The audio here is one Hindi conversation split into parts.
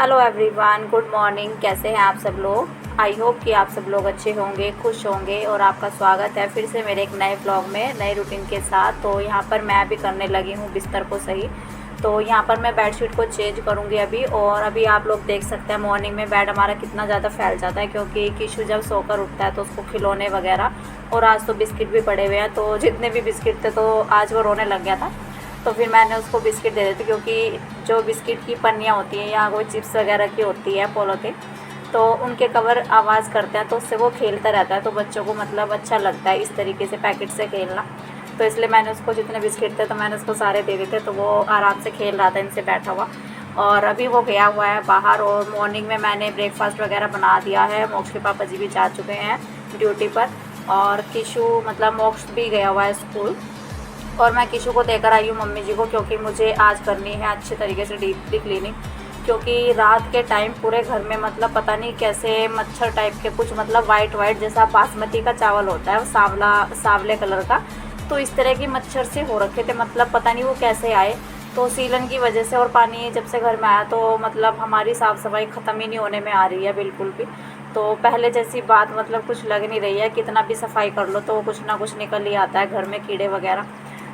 Hello everyone, good morning. कैसे हैं आप सब लोग? आई होप कि आप सब लोग अच्छे होंगे, खुश होंगे। और आपका स्वागत है फिर से मेरे एक नए व्लॉग में, नए रूटीन के साथ। तो यहाँ पर मैं भी करने लगी हूँ बिस्तर को सही। तो यहाँ पर मैं बेडशीट को चेंज करूँगी अभी। और अभी आप लोग देख सकते हैं मॉर्निंग में बेड हमारा कितना ज़्यादा फैल जाता है, क्योंकि किशु जब सोकर उठता है तो उसको खिलौने वगैरह, और आज तो बिस्किट भी पड़े हुए हैं। तो जितने भी बिस्किट थे तो आज वो रोने लग गया था। तो फिर मैंने उसको बिस्किट दे देती, क्योंकि जो बिस्किट की पन्नियाँ होती हैं या कोई चिप्स वगैरह की होती है पॉलीथीन, तो उनके कवर आवाज़ करते हैं, तो उससे वो खेलता रहता है। तो बच्चों को मतलब अच्छा लगता है इस तरीके से पैकेट से खेलना। तो इसलिए मैंने उसको जितने बिस्किट थे तो मैंने उसको सारे दे दिए थे। तो वो आराम से खेल रहा था इनसे बैठा हुआ। और अभी वो गया हुआ है बाहर। और मॉर्निंग में मैंने ब्रेकफास्ट वगैरह बना दिया है। मोक्ष के पापा जी भी जा चुके हैं ड्यूटी पर, और किशु मतलब मोक्ष भी गया हुआ है स्कूल। और मैं किशु को देकर आई हूँ मम्मी जी को, क्योंकि मुझे आज करनी है अच्छे तरीके से डीपली क्लीनिंग। क्योंकि रात के टाइम पूरे घर में मतलब पता नहीं कैसे मच्छर टाइप के कुछ, मतलब वाइट वाइट जैसा बासमती का चावल होता है वो सावले कलर का, तो इस तरह की मच्छर से हो रखे थे। मतलब पता नहीं वो कैसे आए। तो सीलन की वजह से और पानी जब से घर में आया तो मतलब हमारी साफ़ सफाई ख़त्म ही नहीं होने में आ रही है बिल्कुल भी। तो पहले जैसी बात मतलब कुछ लग नहीं रही है। कितना भी सफाई कर लो तो कुछ ना कुछ निकल ही आता है घर में, कीड़े वगैरह।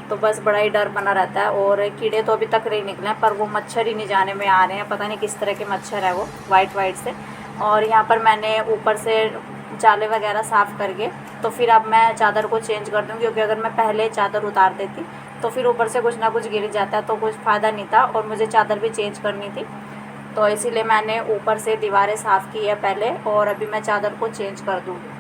तो बस बड़ा ही डर बना रहता है। और कीड़े तो अभी तक नहीं निकले हैं, पर वो मच्छर ही नहीं जाने में आ रहे हैं। पता नहीं किस तरह के मच्छर है वो, वाइट वाइट से। और यहाँ पर मैंने ऊपर से जाले वगैरह साफ़ करके, तो फिर अब मैं चादर को चेंज कर दूँ, क्योंकि अगर मैं पहले चादर उतार देती तो फिर ऊपर से कुछ ना कुछ गिर जाता है, तो कुछ फ़ायदा नहीं था। और मुझे चादर भी चेंज करनी थी, तो इसीलिए मैंने ऊपर से दीवारें साफ़ की है पहले, और अभी मैं चादर को चेंज कर दूँगी।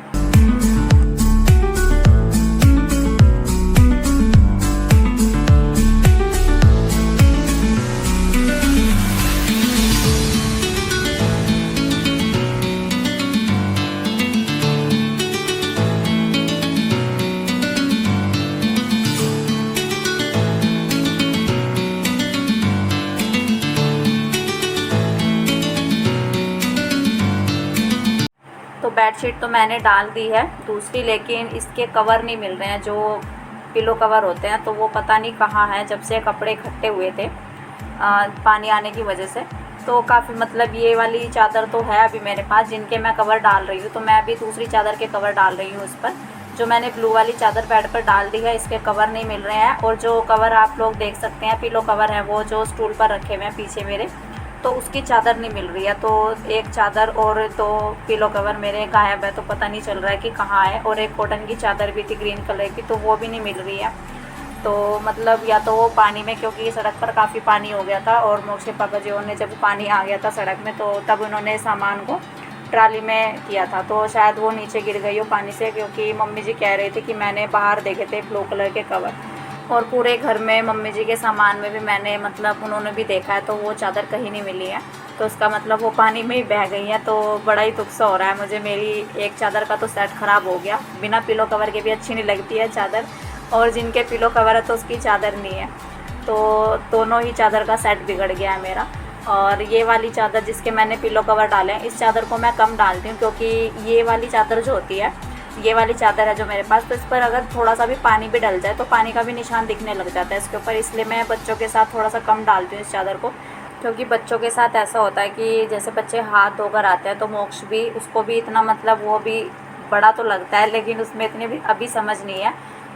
तो बेडशीट तो मैंने डाल दी है दूसरी, लेकिन इसके कवर नहीं मिल रहे हैं जो पिलो कवर होते हैं। तो वो पता नहीं कहाँ है, जब से कपड़े इकट्ठे हुए थे पानी आने की वजह से। तो काफ़ी मतलब ये वाली चादर तो है अभी मेरे पास, जिनके मैं कवर डाल रही हूँ। तो मैं अभी दूसरी चादर के कवर डाल रही हूँ इस पर। जो मैंने ब्लू वाली चादर बेड पर डाल दी है, इसके कवर नहीं मिल रहे हैं। और जो कवर आप लोग देख सकते हैं पिलो कवर है, वो जो स्टूल पर रखे हुए हैं पीछे मेरे, तो उसकी चादर नहीं मिल रही है। तो एक चादर और दो पिलो कवर मेरे गायब है, तो पता नहीं चल रहा है कि कहाँ है। और एक कॉटन की चादर भी थी ग्रीन कलर की, तो वो भी नहीं मिल रही है। तो मतलब या तो वो पानी में, क्योंकि सड़क पर काफ़ी पानी हो गया था, और मोक्ष के पापा जी ने जब पानी आ गया था सड़क में, तो तब उन्होंने सामान को ट्राली में किया था। तो शायद वो नीचे गिर गई हो पानी से, क्योंकि मम्मी जी कह रही थी कि मैंने बाहर देखे थे ब्लू कलर के कवर। और पूरे घर में मम्मी जी के सामान में भी मैंने मतलब उन्होंने भी देखा है, तो वो चादर कहीं नहीं मिली है। तो उसका मतलब वो पानी में ही बह गई है। तो बड़ा ही दुख सा हो रहा है मुझे। मेरी एक चादर का तो सेट ख़राब हो गया, बिना पिलो कवर के भी अच्छी नहीं लगती है चादर, और जिनके पिलो कवर है तो उसकी चादर नहीं है। तो दोनों ही चादर का सेट बिगड़ गया है मेरा। और ये वाली चादर जिसके मैंने पिलो कवर डाले हैं, इस चादर को मैं कम डालती हूँ, क्योंकि ये वाली चादर जो होती है, ये वाली चादर है जो मेरे पास, तो इस पर अगर थोड़ा सा भी पानी भी डल जाए तो पानी का भी निशान दिखने लग जाता है इसके ऊपर। इसलिए मैं बच्चों के साथ थोड़ा सा कम डालती हूँ इस चादर को। क्योंकि बच्चों के साथ ऐसा होता है कि जैसे बच्चे हाथ धोकर आते हैं, तो मोक्ष भी, उसको भी इतना मतलब वो भी बड़ा तो लगता है, लेकिन उसमें इतनी भी अभी समझ नहीं है।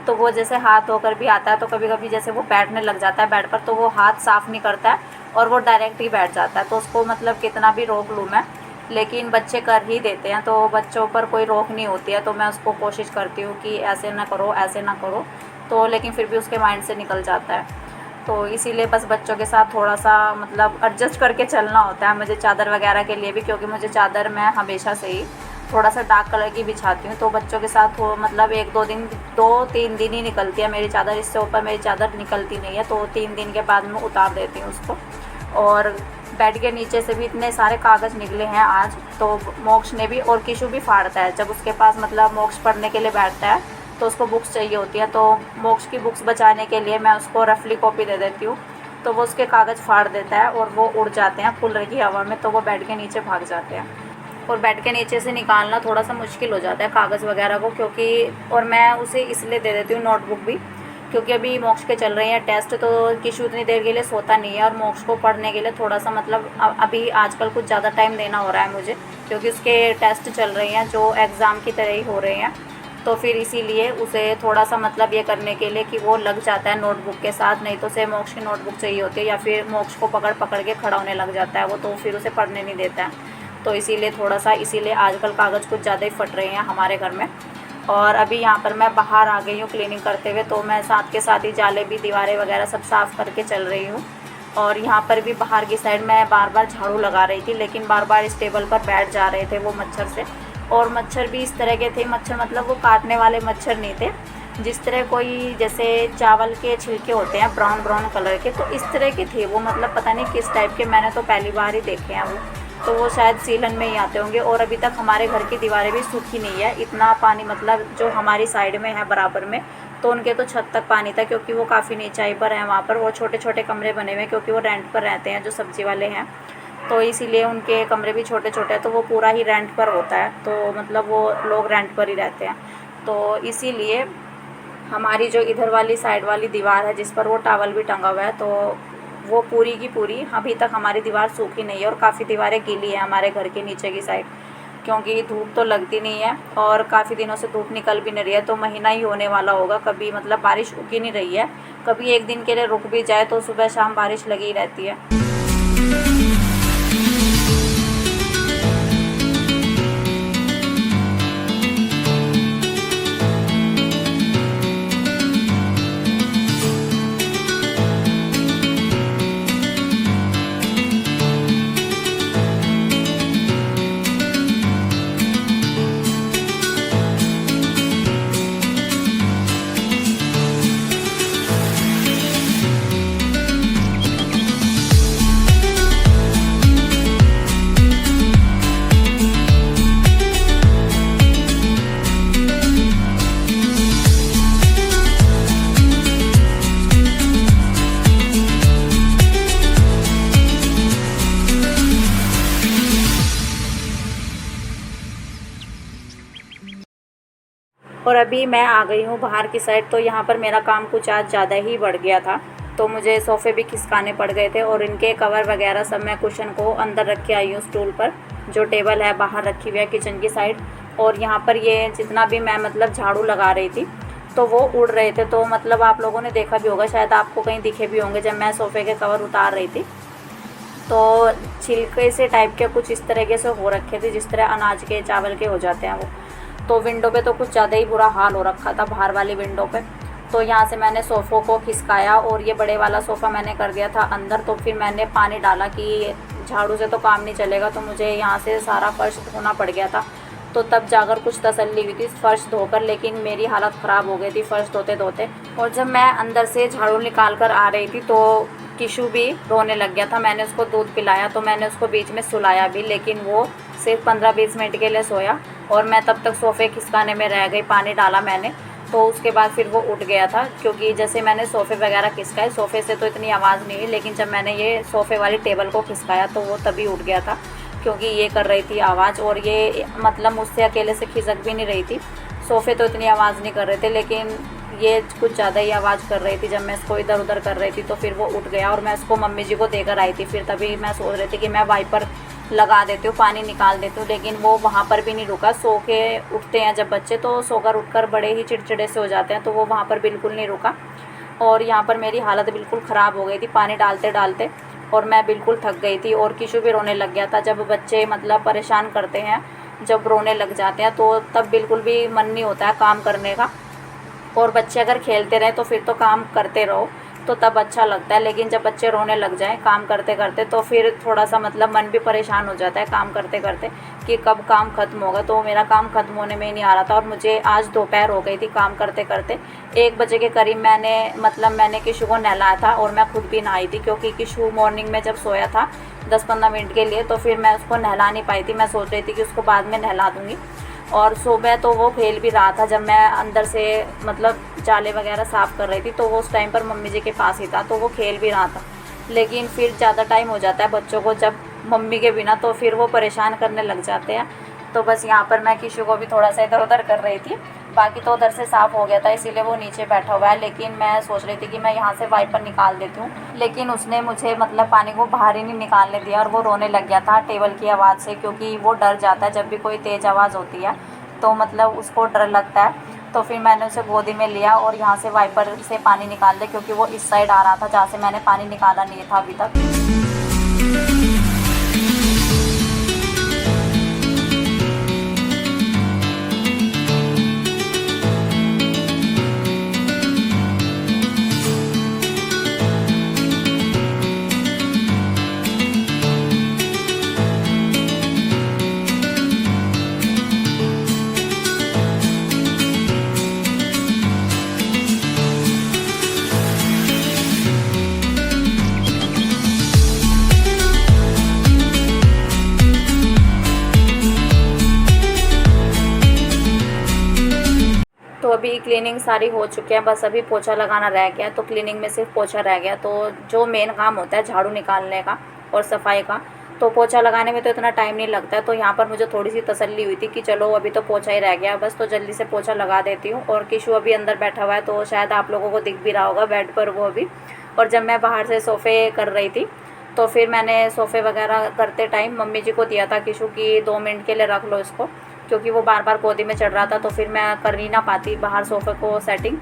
तो वो जैसे हाथ धोकर भी आता है, तो कभी कभी जैसे वो बैठने लग जाता है बेड पर, तो वो हाथ साफ़ नहीं करता है और वो डायरेक्ट ही बैठ जाता है। तो उसको मतलब कितना भी रोक लूँ मैं, लेकिन बच्चे कर ही देते हैं। तो बच्चों पर कोई रोक नहीं होती है। तो मैं उसको कोशिश करती हूँ कि ऐसे ना करो, ऐसे ना करो, तो लेकिन फिर भी उसके माइंड से निकल जाता है। तो इसीलिए बस बच्चों के साथ थोड़ा सा मतलब एडजस्ट करके चलना होता है मुझे चादर वगैरह के लिए भी, क्योंकि मुझे चादर मैं हमेशा से ही थोड़ा सा डार्क कलर की बिछाती हूँ। तो बच्चों के साथ हो मतलब 2-3 दिन ही निकलती है मेरी चादर, इससे ऊपर मेरी चादर निकलती नहीं है। तो 3 दिन के बाद मैं उतार देती हूँ उसको। और बेड के नीचे से भी इतने सारे कागज़ निकले हैं आज, तो मोक्ष ने भी, और किशु भी फाड़ता है जब उसके पास मतलब मोक्ष पढ़ने के लिए बैठता है तो उसको बुक्स चाहिए होती है। तो मोक्ष की बुक्स बचाने के लिए मैं उसको रफली कॉपी दे देती हूँ, तो वो उसके कागज़ फाड़ देता है और वो उड़ जाते हैं खुल रही हवा में, तो वो बेड के नीचे भाग जाते हैं। और बेड के नीचे से निकालना थोड़ा सा मुश्किल हो जाता है कागज़ वगैरह को, क्योंकि और मैं उसे इसलिए दे देती हूँ नोटबुक भी, क्योंकि अभी मोक्ष के चल रहे हैं टेस्ट, तो किशु उतनी देर के लिए सोता नहीं है और मोक्ष को पढ़ने के लिए थोड़ा सा मतलब अभी आजकल कुछ ज़्यादा टाइम देना हो रहा है मुझे, क्योंकि उसके टेस्ट चल रहे हैं जो एग्ज़ाम की तरह ही हो रहे हैं। तो फिर इसीलिए उसे थोड़ा सा मतलब ये करने के लिए कि वो लग जाता है नोटबुक के साथ, नहीं तो उसे मोक्ष की नोटबुक चाहिए होती है या फिर मोक्ष को पकड़ पकड़ के खड़ा होने लग जाता है वो, तो फिर उसे पढ़ने नहीं देता है। तो इसीलिए थोड़ा सा इसीलिए आजकल कागज़ कुछ ज़्यादा ही फट रहे हैं हमारे घर में। और अभी यहाँ पर मैं बाहर आ गई हूँ क्लीनिंग करते हुए, तो मैं साथ के साथ ही जाले भी दीवारें वगैरह सब साफ़ करके चल रही हूँ। और यहाँ पर भी बाहर की साइड मैं बार बार झाड़ू लगा रही थी, लेकिन बार बार इस टेबल पर बैठ जा रहे थे वो मच्छर से। और मच्छर भी इस तरह के थे, मच्छर मतलब वो काटने वाले मच्छर नहीं थे, जिस तरह कोई जैसे चावल के छिलके होते हैं ब्राउन ब्राउन कलर के, तो इस तरह के थे वो, मतलब पता नहीं किस टाइप के, मैंने तो पहली बार ही देखे हैं वो। तो वो शायद सीलन में ही आते होंगे। और अभी तक हमारे घर की दीवारें भी सूखी नहीं है, इतना पानी मतलब जो हमारी साइड में है बराबर में, तो उनके तो छत तक पानी था, क्योंकि वो काफ़ी नीचाई पर है वहाँ पर, और छोटे छोटे कमरे बने हुए हैं क्योंकि वो रेंट पर रहते हैं जो सब्ज़ी वाले हैं, तो इसीलिए उनके कमरे भी छोटे छोटे हैं, तो वो पूरा ही रेंट पर होता है, तो मतलब वो लोग रेंट पर ही रहते हैं। तो इसीलिए हमारी जो इधर वाली साइड वाली दीवार है जिस पर वो टावल भी टंगा हुआ है, तो वो पूरी की पूरी अभी तक हमारी दीवार सूखी नहीं है, और काफ़ी दीवारें गीली हैं हमारे घर के नीचे की साइड, क्योंकि धूप तो लगती नहीं है और काफ़ी दिनों से धूप निकल भी नहीं रही है, तो महीना ही होने वाला होगा, कभी मतलब बारिश रुकी नहीं रही है, कभी एक दिन के लिए रुक भी जाए तो सुबह शाम बारिश लगी ही रहती है। और अभी मैं आ गई हूँ बाहर की साइड, तो यहाँ पर मेरा काम कुछ आज ज़्यादा ही बढ़ गया था, तो मुझे सोफ़े भी खिसकाने पड़ गए थे, और इनके कवर वगैरह सब मैं कुशन को अंदर रख के आई हूँ स्टूल पर, जो टेबल है बाहर रखी हुई है किचन की साइड। और यहाँ पर ये जितना भी मैं मतलब झाड़ू लगा रही थी तो वो उड़ रहे थे, तो मतलब आप लोगों ने देखा भी होगा, शायद आपको कहीं दिखे भी होंगे, जब मैं सोफ़े के कवर उतार रही थी तो छिलके से टाइप के कुछ इस तरीके से हो रखे थे, जिस तरह अनाज के चावल के हो जाते हैं वो। तो विंडो पे तो कुछ ज़्यादा ही बुरा हाल हो रखा था बाहर वाली विंडो पे। तो यहाँ से मैंने सोफ़ों को खिसकाया और ये बड़े वाला सोफ़ा मैंने कर दिया था अंदर। तो फिर मैंने पानी डाला कि झाड़ू से तो काम नहीं चलेगा, तो मुझे यहाँ से सारा फर्श धोना पड़ गया था। तो तब जाकर कुछ तसल्ली हुई थी फ़र्श धोकर, लेकिन मेरी हालत ख़राब हो गई थी फ़र्श धोते धोते। और जब मैं अंदर से झाड़ू निकाल कर आ रही थी तो किशु भी रोने लग गया था। मैंने उसको दूध पिलाया, तो मैंने उसको बीच में सुलाया भी, लेकिन वो सिर्फ 15-20 मिनट के लिए सोया और मैं तब तक सोफ़े खिसकाने में रह गई। पानी डाला मैंने, तो उसके बाद फिर वो उठ गया था, क्योंकि जैसे मैंने सोफ़े वगैरह खिसकाए, सोफ़े से तो इतनी आवाज़ नहीं हुई, लेकिन जब मैंने ये सोफ़े वाली टेबल को खिसकाया तो वो तभी उठ गया था, क्योंकि ये कर रही थी आवाज़। और ये मतलब मुझसे अकेले से खिसक भी नहीं रही थी। सोफ़े तो इतनी आवाज़ नहीं कर रहे थे, लेकिन ये कुछ ज़्यादा ही आवाज़ कर रही थी। जब मैं इसको इधर उधर कर रही थी तो फिर वो उठ गया, और मैं उसको मम्मी जी को देकर आई थी। फिर तभी मैं सोच रही थी कि मैं वाइपर लगा देती हूँ, पानी निकाल देती हूँ, लेकिन वो वहाँ पर भी नहीं रुका। सो के उठते हैं जब बच्चे, तो सोकर उठकर बड़े ही चिड़चिड़े से हो जाते हैं, तो वो वहाँ पर बिल्कुल नहीं रुका। और यहाँ पर मेरी हालत बिल्कुल ख़राब हो गई थी पानी डालते डालते, और मैं बिल्कुल थक गई थी। और किशु भी रोने लग गया था। जब बच्चे मतलब परेशान करते हैं, जब रोने लग जाते हैं, तो तब बिल्कुल भी मन नहीं होता है काम करने का। और बच्चे अगर खेलते रहें तो फिर तो काम करते रहो, तो तब अच्छा लगता है। लेकिन जब बच्चे रोने लग जाएं काम करते करते, तो फिर थोड़ा सा मतलब मन भी परेशान हो जाता है काम करते करते कि कब काम ख़त्म होगा। तो मेरा काम ख़त्म होने में ही नहीं आ रहा था, और मुझे आज दोपहर हो गई थी काम करते करते। 1 बजे के करीब मैंने किशु को नहलाया था, और मैं खुद भी नहाई थी, क्योंकि किशु मॉर्निंग में जब सोया था 10-15 मिनट के लिए, तो फिर मैं उसको नहला नहीं पाई थी। मैं सोच रही थी कि उसको बाद में नहला दूँगी। और सुबह तो वो खेल भी रहा था। जब मैं अंदर से मतलब जाले वगैरह साफ़ कर रही थी, तो वो उस टाइम पर मम्मी जी के पास ही था, तो वो खेल भी रहा था। लेकिन फिर ज़्यादा टाइम हो जाता है बच्चों को जब मम्मी के बिना, तो फिर वो परेशान करने लग जाते हैं। तो बस यहाँ पर मैं किशु को भी थोड़ा सा इधर उधर कर रही थी। बाकी तो उधर से साफ़ हो गया था, इसीलिए वो नीचे बैठा हुआ है। लेकिन मैं सोच रही थी कि मैं यहाँ से वाइपर निकाल देती हूँ, लेकिन उसने मुझे मतलब पानी को बाहर ही नहीं निकालने दिया और वो रोने लग गया था टेबल की आवाज़ से, क्योंकि वो डर जाता है जब भी कोई तेज़ आवाज़ होती है, तो मतलब उसको डर लगता है। तो फिर मैंने उसे गोदी में लिया और यहाँ से वाइपर से पानी निकाल दिया, क्योंकि वो इस साइड आ रहा था जहाँ से मैंने पानी निकाला नहीं था अभी तक। तो अभी क्लीनिंग सारी हो चुकी है, बस अभी पोछा लगाना रह गया। तो क्लीनिंग में सिर्फ पोछा रह गया। तो जो मेन काम होता है झाड़ू निकालने का और सफाई का, तो पोछा लगाने में तो इतना टाइम नहीं लगता है। तो यहाँ पर मुझे थोड़ी सी तसल्ली हुई थी कि चलो अभी तो पोछा ही रह गया बस, तो जल्दी से पोछा लगा देती हूँ। और किशु अभी अंदर बैठा हुआ है, तो शायद आप लोगों को दिख भी रहा होगा बेड पर वो अभी। और जब मैं बाहर से सोफ़े कर रही थी, तो फिर मैंने सोफ़े वगैरह करते टाइम मम्मी जी को दिया था किशु की 2 मिनट के लिए रख लो इसको, क्योंकि वो बार बार गोदी में चढ़ रहा था, तो फिर मैं कर ही ना पाती बाहर सोफ़े को सेटिंग।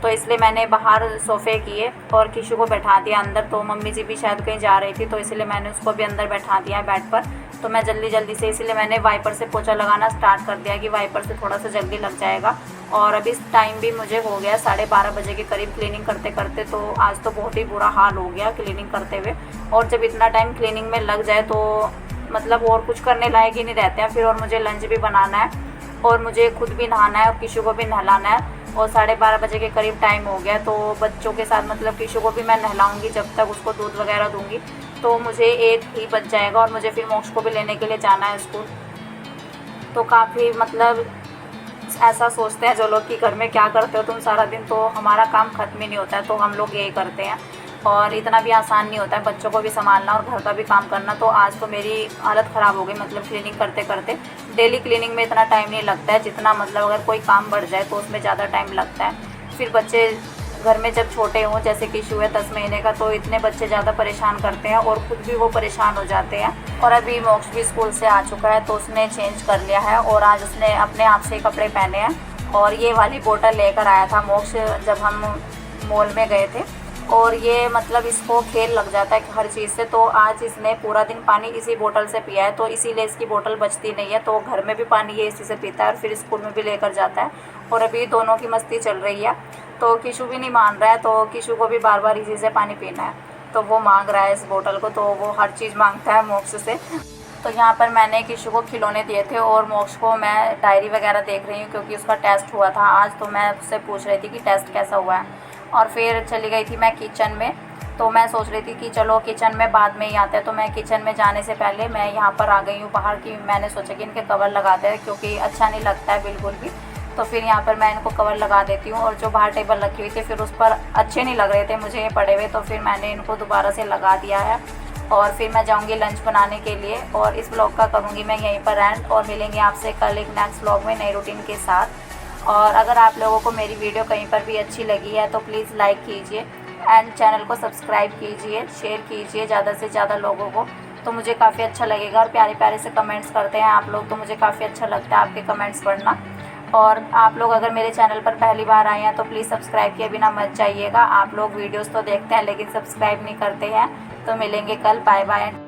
तो इसलिए मैंने बाहर सोफ़े किए और किशु को बैठा दिया अंदर। तो मम्मी जी भी शायद कहीं जा रही थी, तो इसलिए मैंने उसको भी अंदर बैठा दिया है बेड पर। तो मैं जल्दी जल्दी से, इसलिए मैंने वाइपर से पोछा लगाना स्टार्ट कर दिया कि वाइपर से थोड़ा सा जल्दी लग जाएगा। और अभी टाइम भी मुझे हो गया 12:30 बजे के करीब क्लीनिंग करते करते। तो आज तो बहुत ही बुरा हाल हो गया क्लीनिंग करते हुए। और जब इतना टाइम क्लीनिंग में लग जाए तो मतलब और कुछ करने लायक ही नहीं रहते हैं फिर। और मुझे लंच भी बनाना है और मुझे खुद भी नहाना है और किशु को भी नहलाना है। और 12:30 बजे के करीब टाइम हो गया। तो बच्चों के साथ मतलब किशु को भी मैं नहलाऊंगी, जब तक उसको दूध वगैरह दूंगी तो मुझे 1 ही बज जाएगा। और मुझे फिर मोक्ष को भी लेने के लिए जाना है स्कूल। तो काफ़ी मतलब ऐसा सोचते हैं जो लोग कि घर में क्या करते हो तुम सारा दिन, तो हमारा काम ख़त्म ही नहीं होता है, तो हम लोग यही करते हैं। और इतना भी आसान नहीं होता है बच्चों को भी संभालना और घर का भी काम करना। तो आज तो मेरी हालत ख़राब हो गई मतलब क्लीनिंग करते करते। डेली क्लीनिंग में इतना टाइम नहीं लगता है जितना मतलब अगर कोई काम बढ़ जाए तो उसमें ज़्यादा टाइम लगता है। फिर बच्चे घर में जब छोटे हों, जैसे किशु है 10 महीने का, तो इतने बच्चे ज़्यादा परेशान करते हैं और ख़ुद भी वो परेशान हो जाते हैं। और अभी मोक्ष भी स्कूल से आ चुका है, तो उसने चेंज कर लिया है और आज उसने अपने आप से कपड़े पहने हैं। और ये वाली बोतल लेकर आया था मोक्ष जब हम मॉल में गए थे। और ये मतलब इसको खेल लग जाता है हर चीज़ से। तो आज इसने पूरा दिन पानी इसी बोतल से पिया है, तो इसीलिए इसकी बोतल बचती नहीं है। तो घर में भी पानी ये इसी से पीता है और फिर स्कूल में भी लेकर जाता है। और अभी दोनों की मस्ती चल रही है। तो किशु भी नहीं मान रहा है, तो किशु को भी बार बार इसी से पानी पीना है, तो वो मांग रहा है इस बोतल को। तो वो हर चीज़ मांगता है मोक्ष से। तो यहाँ पर मैंने किशु को खिलौने दिए थे और मोक्ष को मैं डायरी वगैरह देख रही हूँ, क्योंकि उसका टेस्ट हुआ था आज। तो मैं उससे पूछ रही थी कि टेस्ट कैसा हुआ है। और फिर चली गई थी मैं किचन में। तो मैं सोच रही थी कि चलो किचन में बाद में ही आते हैं। तो मैं किचन में जाने से पहले मैं यहाँ पर आ गई हूँ बाहर की। मैंने सोचा कि इनके कवर लगाते हैं, क्योंकि अच्छा नहीं लगता है बिल्कुल भी। तो फिर यहाँ पर मैं इनको कवर लगा देती हूँ। और जो बाहर टेबल रखी हुई थी फिर उस पर अच्छे नहीं लग रहे थे मुझे ये पड़े हुए, तो फिर मैंने इनको दोबारा से लगा दिया है। और फिर मैं जाऊँगी लंच बनाने के लिए। और इस ब्लॉग का करूँगी मैं यहीं पर एंड। और मिलेंगे आपसे कल एक नेक्स्ट ब्लॉग में नई रूटीन के साथ। और अगर आप लोगों को मेरी वीडियो कहीं पर भी अच्छी लगी है तो प्लीज़ लाइक कीजिए एंड चैनल को सब्सक्राइब कीजिए, शेयर कीजिए ज़्यादा से ज़्यादा लोगों को, तो मुझे काफ़ी अच्छा लगेगा। और प्यारे प्यारे से कमेंट्स करते हैं आप लोग, तो मुझे काफ़ी अच्छा लगता है आपके कमेंट्स पढ़ना। और आप लोग अगर मेरे चैनल पर पहली बार आए हैं तो प्लीज़ सब्सक्राइब किए बिना मत जाइएगा। आप लोग वीडियोज़ तो देखते हैं लेकिन सब्सक्राइब नहीं करते हैं। तो मिलेंगे कल, बाय बाय।